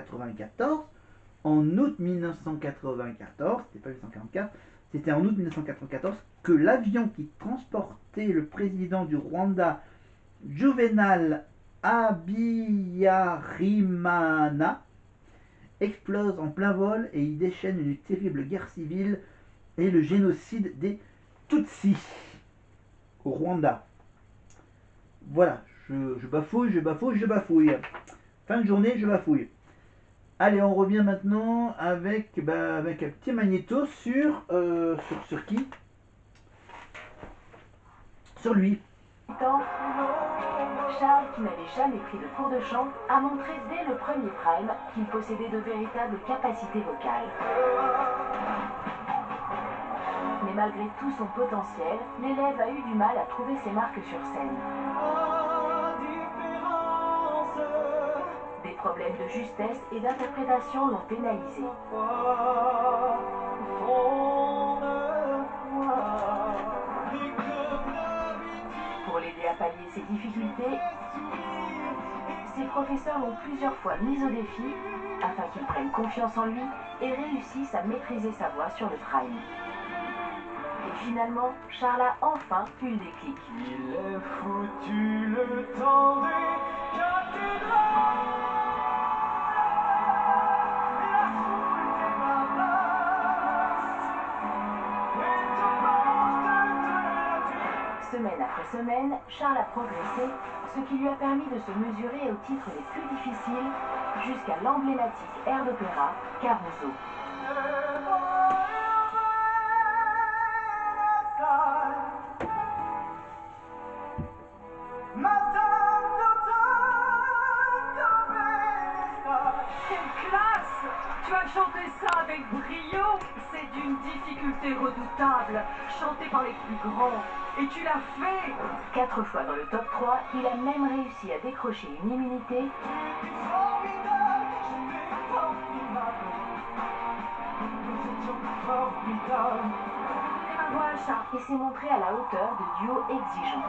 1994, en août 1994, c'était pas 1944, c'était en août 1994 que l'avion qui transportait le président du Rwanda, Juvenal Habyarimana, explose en plein vol et y déchaîne une terrible guerre civile et le génocide des Tutsis au Rwanda. Voilà, je bafouille, je bafouille, je bafouille. Fin de journée, je bafouille. Allez, on revient maintenant avec un petit magnéto sur qui? Sur lui. Charles, qui n'avait jamais pris de cours de chant, a montré dès le premier prime qu'il possédait de véritables capacités vocales. Mais malgré tout son potentiel, l'élève a eu du mal à trouver ses marques sur scène. Des problèmes de justesse et d'interprétation l'ont pénalisé. Pour l'aider à pallier ses difficultés, ses professeurs l'ont plusieurs fois mis au défi afin qu'il prenne confiance en lui et réussisse à maîtriser sa voix sur le prime. Et finalement, Charles a enfin eu le déclic. Il est foutu le temps des cathédrales. La foule fait ma place et te porte de la vie. Semaine après semaine, Charles a progressé, ce qui lui a permis de se mesurer aux titres les plus difficiles jusqu'à l'emblématique air d'opéra Caruso. Quelle classe! Tu as chanté ça avec brio. C'est d'une difficulté redoutable, chanté par les plus grands. Et tu l'as fait! 4 fois dans le top 3, il a même réussi à décrocher une immunité Et ben voilà, Charles. et s'est montré à la hauteur de duos exigeants.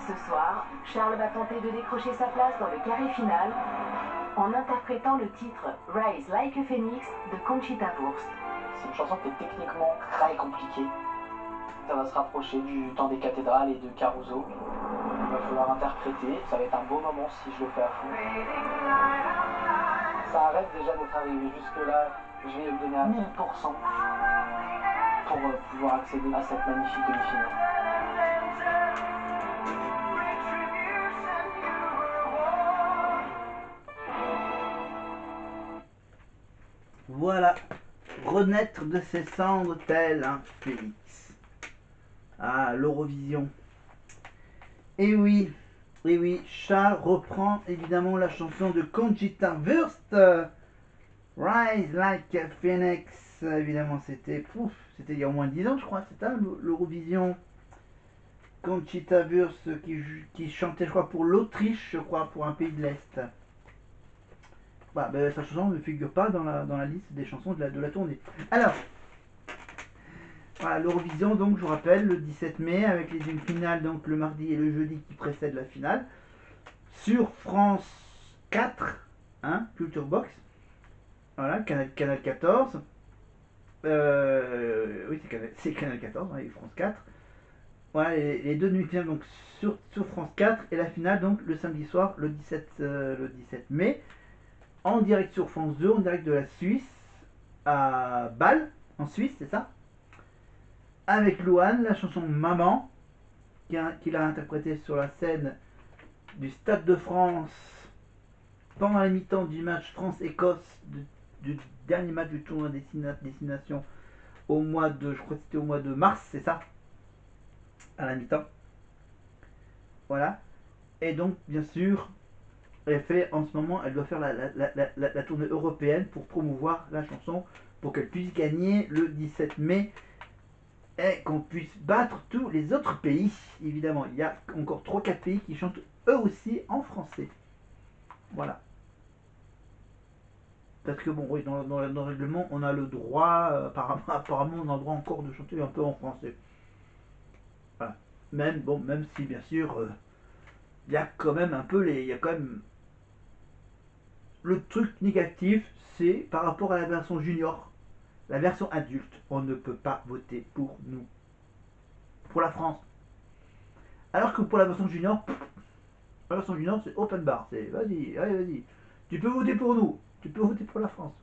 Ce soir, Charles va tenter de décrocher sa place dans le carré final en interprétant le titre Rise Like a Phoenix de Conchita Wurst. C'est une chanson qui est techniquement très compliquée. Ça va se rapprocher du temps des cathédrales et de Caruso. Il va falloir interpréter, ça va être un beau moment si je le fais à fond. Ça rêve déjà d'être arrivé jusque-là, je vais le donner à 1000% pour pouvoir accéder à cette magnifique demi-finale. Voilà, renaître de ses cendres tel un phénix. Ah, l'Eurovision. Et oui, Charles reprend évidemment la chanson de Conchita Wurst, Rise Like a Phoenix. Évidemment, c'était il y a au moins 10 ans, je crois, c'est ça, l'Eurovision. Conchita Wurst qui chantait, je crois, pour l'Autriche, je crois, pour un pays de l'Est. Bah, sa chanson ne figure pas dans la liste des chansons de la tournée. Alors, voilà, l'Eurovision, donc je vous rappelle, le 17 mai, avec les demi-finales, donc le mardi et le jeudi qui précèdent la finale, sur France 4, hein, Culture Box, voilà, canal 14, oui c'est canal 14, hein, et France 4, voilà, les deux demi-finales donc sur France 4, et la finale donc le samedi soir, le 17 mai, en direct sur France 2, en direct de la Suisse, à Bâle, en Suisse, c'est ça, avec Louane, la chanson Maman, qu'il a interprétée sur la scène du Stade de France pendant la mi-temps du match France-Écosse, du dernier match du tournoi Destination au mois de, je crois que c'était au mois de mars, c'est ça, à la mi-temps. Voilà. Et donc, bien sûr, elle fait en ce moment, elle doit faire la tournée européenne pour promouvoir la chanson, pour qu'elle puisse gagner le 17 mai et qu'on puisse battre tous les autres pays. Évidemment, il y a encore 3-4 pays qui chantent eux aussi en français. Voilà. Parce que bon, oui, dans le règlement, on a le droit, apparemment, on a le droit encore de chanter un peu en français. Voilà. Même si bien sûr, il y a quand même un peu il y a quand même le truc négatif, c'est par rapport à la version junior, la version adulte, on ne peut pas voter pour nous, pour la France. Alors que pour la version junior, c'est open bar, c'est vas-y, allez, vas-y. Tu peux voter pour nous, tu peux voter pour la France.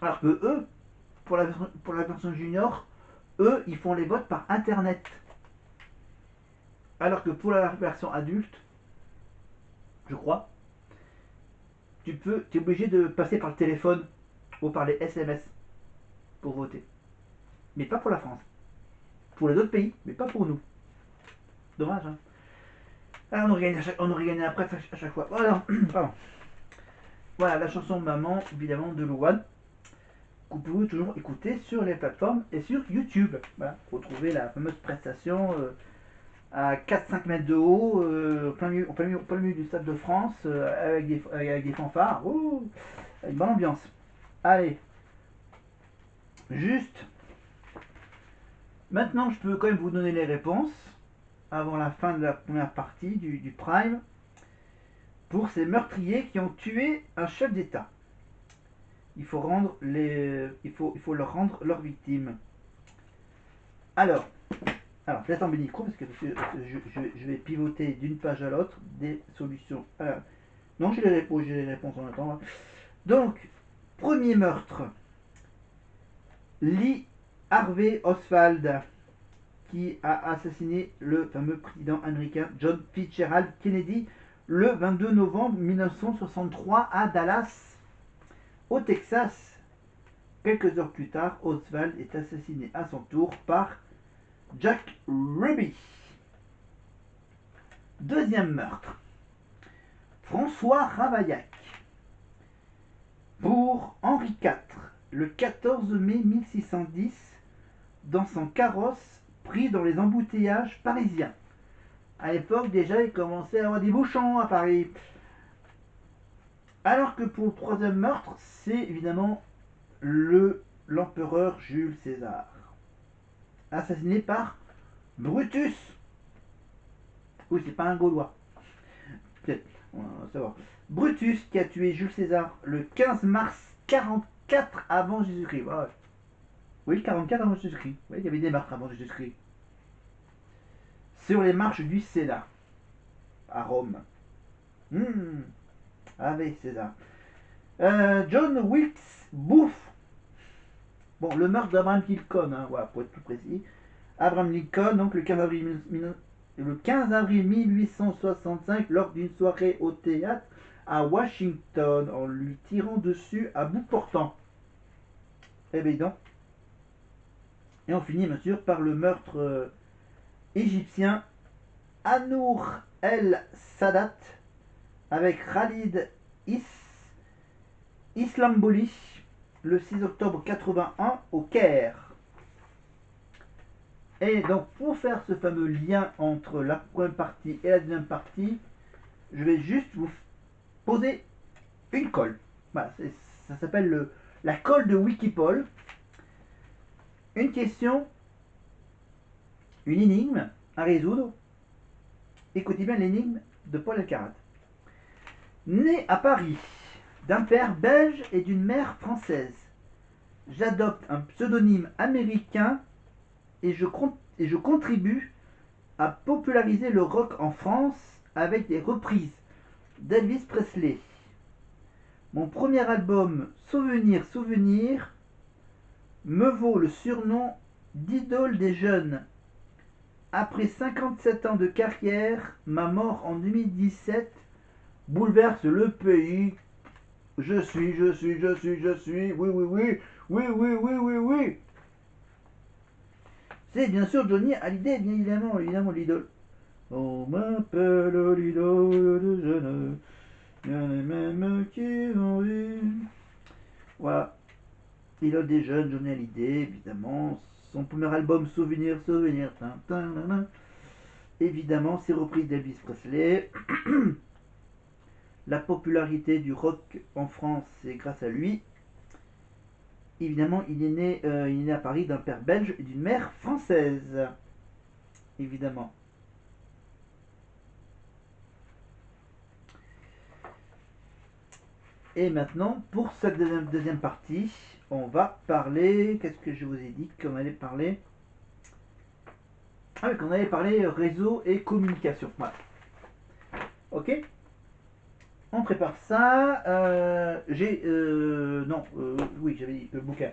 Alors que eux, pour la version junior, eux, ils font les votes par internet. Alors que pour la version adulte, je crois, tu es obligé de passer par le téléphone ou par les SMS pour voter. Mais pas pour la France. Pour les autres pays, mais pas pour nous. Dommage, hein. Ah, on aurait gagné après à chaque fois. Voilà, pardon. Voilà la chanson Maman, évidemment, de Louane, que vous pouvez toujours écouter sur les plateformes et sur YouTube. Voilà, retrouver la fameuse prestation à 4-5 mètres de haut, au plein milieu du Stade de France, avec des fanfares. Ouh, une bonne ambiance. Allez, juste, maintenant je peux quand même vous donner les réponses avant la fin de la première partie du Prime pour ces meurtriers qui ont tué un chef d'État. Il faut leur rendre leurs victimes. Alors, je laisse tomber le micro parce que je vais pivoter d'une page à l'autre des solutions. Alors, non, j'ai les réponses en attendant. Donc, premier meurtre. Lee Harvey Oswald, qui a assassiné le fameux président américain John Fitzgerald Kennedy le 22 novembre 1963 à Dallas, au Texas. Quelques heures plus tard, Oswald est assassiné à son tour par Jack Ruby. Deuxième meurtre. François Ravaillac. Pour Henri IV, le 14 mai 1610, dans son carrosse pris dans les embouteillages parisiens. À l'époque, déjà, il commençait à avoir des bouchons à Paris. Alors que pour le troisième meurtre, c'est évidemment l'empereur Jules César, assassiné par Brutus. Oui, c'est pas un Gaulois. Peut-être, on va savoir. Brutus qui a tué Jules César le 15 mars 44 avant Jésus-Christ. Ouais. Oui, 44 avant Jésus-Christ. Oui, il y avait des meurtres avant Jésus-Christ. Sur les marches du Sénat, à Rome. Avec César. John Wilkes Booth. Bon, le meurtre d'Abraham Lincoln, hein, voilà, pour être plus précis. Abraham Lincoln, donc le 15 avril 1865, lors d'une soirée au théâtre à Washington, en lui tirant dessus à bout portant. Eh bien, donc. Et on finit, bien sûr, par le meurtre égyptien Anour el-Sadat avec Khalid Islamboli le 6 octobre 81 au Caire. Et donc pour faire ce fameux lien entre la première partie et la deuxième partie, je vais juste vous poser une colle. Voilà, ça s'appelle la colle de Wikipol. Une question, une énigme à résoudre. Écoutez bien l'énigme de Paul Elkarat. Né à Paris, d'un père belge et d'une mère française, j'adopte un pseudonyme américain et je contribue à populariser le rock en France avec des reprises d'Elvis Presley. Mon premier album, Souvenir, Souvenir, me vaut le surnom d'idole des jeunes. Après 57 ans de carrière, ma mort en 2017 bouleverse le pays. Je suis, oui. C'est bien sûr Johnny Hallyday, bien évidemment l'idole. On m'appelle l'idole de jeunes, bien les mêmes qui ont vu. Voilà, l'idole des jeunes, Johnny Hallyday, évidemment. Son premier album, Souvenir, évidemment, ses reprises d'Elvis Presley. La popularité du rock en France, c'est grâce à lui. Évidemment, il est né à Paris d'un père belge et d'une mère française. Évidemment. Et maintenant, pour cette deuxième partie, on va parler. Qu'est-ce que je vous ai dit qu'on allait parler? Ah oui, qu'on allait parler réseau et communication. Voilà. Ok? On prépare ça. Oui, j'avais dit le bouquin.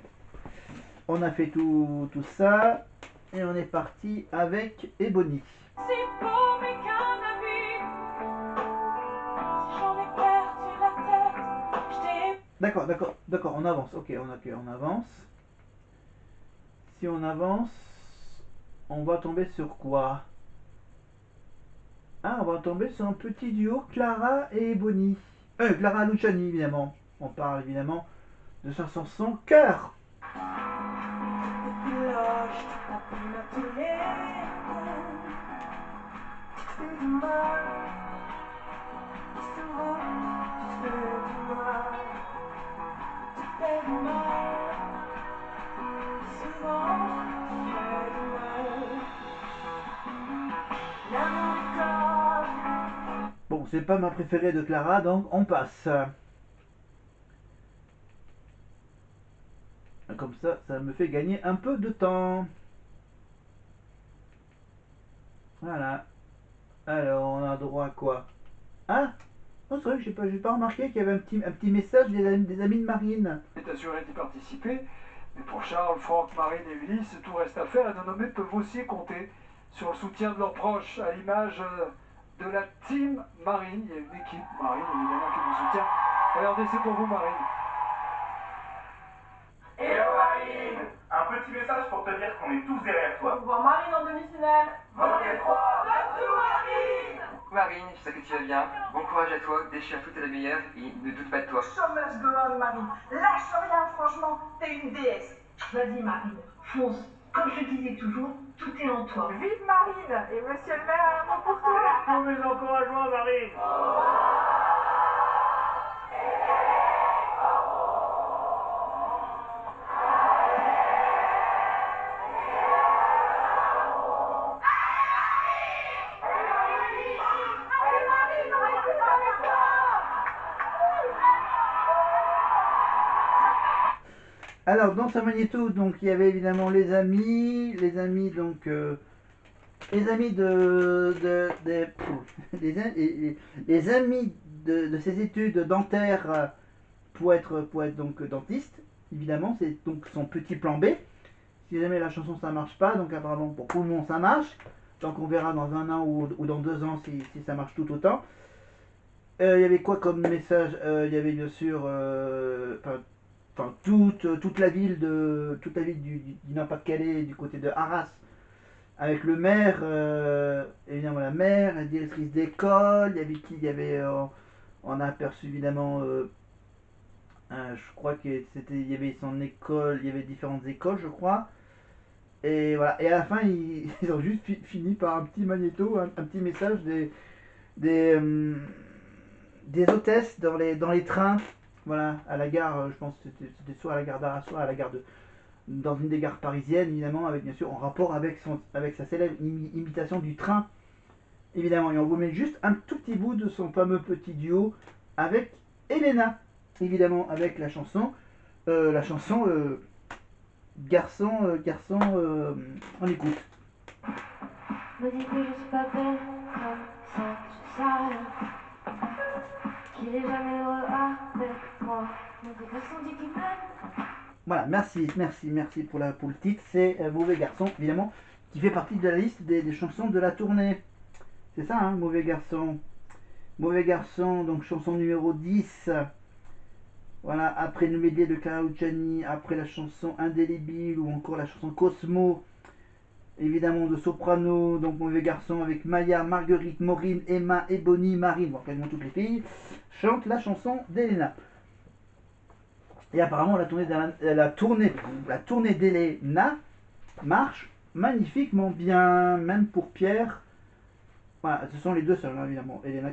On a fait tout ça. Et on est parti avec Ebony. Si beau mais qu'un ami, si j'en ai perdu la tête, je t'ai D'accord, on avance. Ok, on avance. Si on avance, on va tomber sur quoi? Ah, on va tomber sur un petit duo, Clara et Ebony. Clara Luciani, évidemment. On parle évidemment de sa chanson Cœur. depuis l'âge, tu t'abîmes à tous les coups. Tu te fais du mal, souvent tu te fais du mal. Tu te fais du mal, souvent tu te fais du mal. L'amour est comme Bon, c'est pas ma préférée de Clara, donc on passe. Comme ça me fait gagner un peu de temps. Voilà. Alors, on a droit à quoi? Ah, non, c'est vrai que j'ai pas remarqué qu'il y avait un petit message des amis de Marine. est assuré d'y participer, mais pour Charles, Franck, Marine et Ulysse, tout reste à faire et nos nommés peuvent aussi compter sur le soutien de leurs proches, à l'image de la team Marine. Il y a une équipe Marine évidemment qui vous soutient. Regardez, c'est pour vous Marine. Hello Marine! Un petit message pour te dire qu'on est tous derrière toi. pour voir Marine en demi-finale. Votez 3! Vote pour Marine! Marine, je sais que tu vas bien. Bon courage à toi, déchire tout, t'es la meilleure et ne doute pas de toi. So much go on, Marine. Lâche rien, franchement, t'es une déesse. Vas-y Marine, fonce. Comme je disais toujours, tout est en toi. Vive Marine. Et monsieur le maire a un mot pour toi. Tous mes encouragements Marine! Alors, dans sa magnéto, donc il y avait évidemment les amis donc les amis les amis de ses études dentaires pour être donc dentiste. Évidemment, c'est donc son petit plan B. Si jamais la chanson ça marche pas, donc apparemment pour Poumon ça marche. Donc on verra dans un an ou dans 2 ans si ça marche tout autant. Il y avait quoi comme message? Il y avait bien sûr toute la ville du Nord-Pas-de-Calais, du côté de Arras, avec le maire, évidemment la maire, la directrice d'école, il y avait qui? Il y avait, on a aperçu évidemment, je crois il y avait son école, il y avait différentes écoles, je crois. Et voilà, et à la fin, ils ont juste fini par un petit magnéto, un petit message des, des hôtesses dans les trains. Voilà, à la gare, je pense que c'était soit à la gare d'Arras, soit à la gare dans une des gares parisiennes, évidemment, avec bien sûr en rapport avec sa célèbre imitation du train, évidemment. Et on vous met juste un tout petit bout de son fameux petit duo avec Elena, évidemment, avec la chanson Garçon, on écoute. Me dis que je suis pas belle comme ça, je sais rien. Qu'il est jamais heureux avec moi. Mauvais garçon dit qu'il m'aime. Voilà, merci pour le titre. C'est Mauvais Garçon, évidemment, qui fait partie de la liste des chansons de la tournée. C'est ça, hein, Mauvais Garçon. Mauvais Garçon, donc chanson numéro 10. Voilà, après le medley de Clara Luciani, après la chanson Indélébile ou encore la chanson Cosmo, évidemment de Soprano, donc Mauvais Garçon avec Maya, Marguerite, Maureen, Emma, Ebony, Marine, bon, quasiment toutes les filles, chantent la chanson d'Elena. Et apparemment la tournée d'Elena marche magnifiquement bien, même pour Pierre. Voilà, ce sont les deux seuls, hein, évidemment, Elena